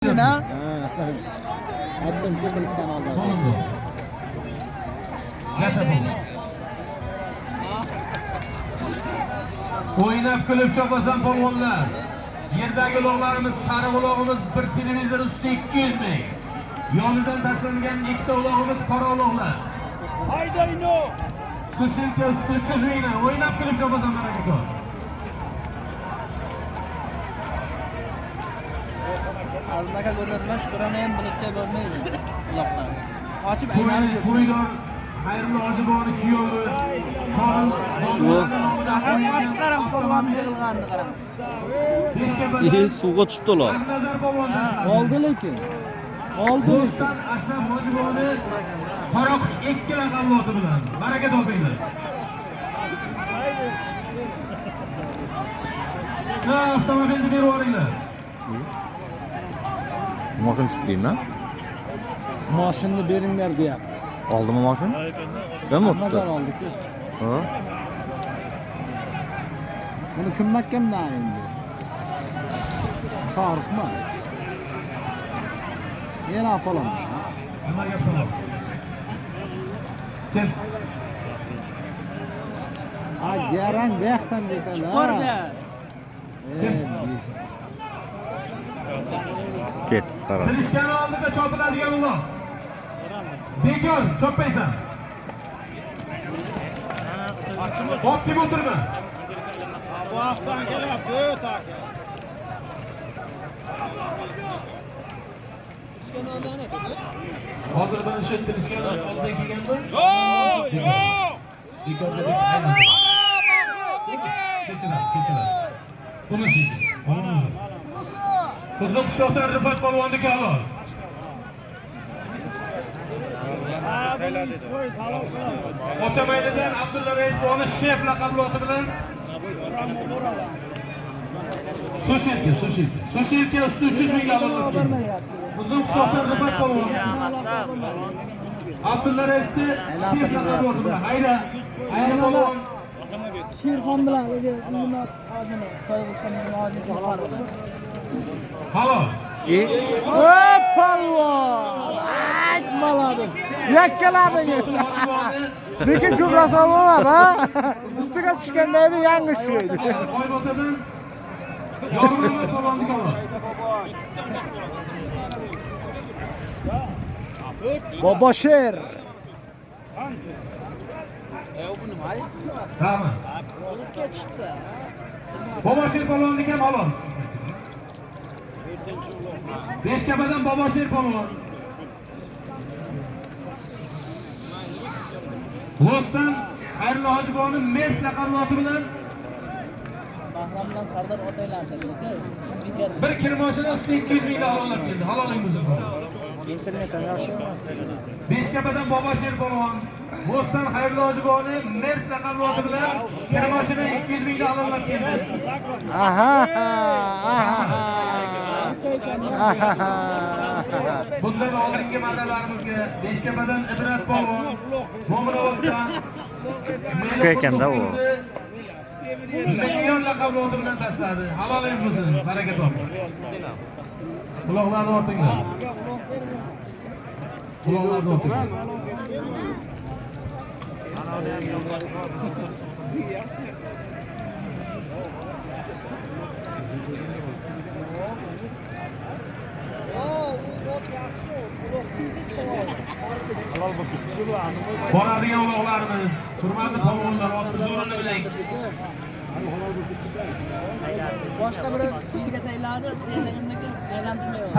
Na? Addım ko'prik kanalda. O'ynab kulib chopasan polvonlar. Yerdagi uloqlarimiz, sariq uloqimiz bir televizor ustida 200 ming. Yonidan tashlangan ikkita uloqimiz qora uloqlar. Haydayno. Sushilka usti 300 mingdan o'ynab kulib chopasan barakatlar. Albatta ko'rganman, shukrona ham bulutga bo'lmaydi. Uloqlar. Ochib aylanib yuribdi. To'ydor xayrli ojiboni kuyovi. Qaram polvonni yig'ilganini qaram. Suvga tushibdilar. Oldi lekin. Oldi. Ashraf Hojiboni Qoraqush 2 raqamli oti bilan baraka topinglar. Ha, avtomobilni berib yuboringlar. Mashin chiqdi deyman. Mashinni beringlar deyapti. Oldimi mashin? Kim o'tdi? Nima oldi-ku? Ha? Buni kimdan endi? Farqmi? Yana apalam. Nimaga salom? Kim? Garang bu yoqdan deydilar. Ko'rdi. Ket, qara. Tirishgani oldida chopiladigan uloq. Bekor, chopmaysan. Optik o'tirma. Bu haqdan kelyapti, tak. Hozir buni shu tirishgani oldidan kelganda. Yo! Bekorda deb aynan. Kechirar. Buni siydi. Qizil qishloqdan Rifat polvonniki halol. Ochamaylidan Abdulla Raisovni shef laqabli oti bilan Sushilka usti 300 ming albatta. Qizil qishloqdan Rifat polvon. Abdulla Raisovni shef laqabli oti bilan hayra polvon. Sherxon bilan nima hozir To'yg'istonning hozirgi xabarida. Halol. Palvon! Aytmaladim. Yakkaladingiz. Lekin ko'p rasom bo'lmadi, ha? Ustiga tushganda edi yangi tushdi. Oybotadan Yormamad polvonniki halol. Bobosher. Tamam. Bobosher polvonniki ham halol. Beshkapadan Bobosher polvon. G'ostan Xayrli Hojiboni Mes laqabli oti bilan Bahrom bilan Sardor otaylardi. bir kirmoshina ustida 200 mingdan halollab keldi. Halolingiz bo'lsin. Internetdan yaxshi. Beshkapadan Bobosher polvon. G'ostan Xayrli Hojiboni Mes laqabli oti bilan kirmoshina 200 mingdan halollab keldi. Bundan oldingi marralarimizga Beshkapadan Ibrat polvon, Mo'minovdan Shuka ekanda u. Million laqabli oti bilan tashladi. Halolingiz bo'lsin, baraka toping. Quloqlarni ortinglar. Quloqlarni ortinglar. Boradigan uloqlarimiz, hurmatli polvonlar, otimiz o'rnini biling. Boshqa biri chiyga tayladi, aylangandan keyin aylantirmayapti.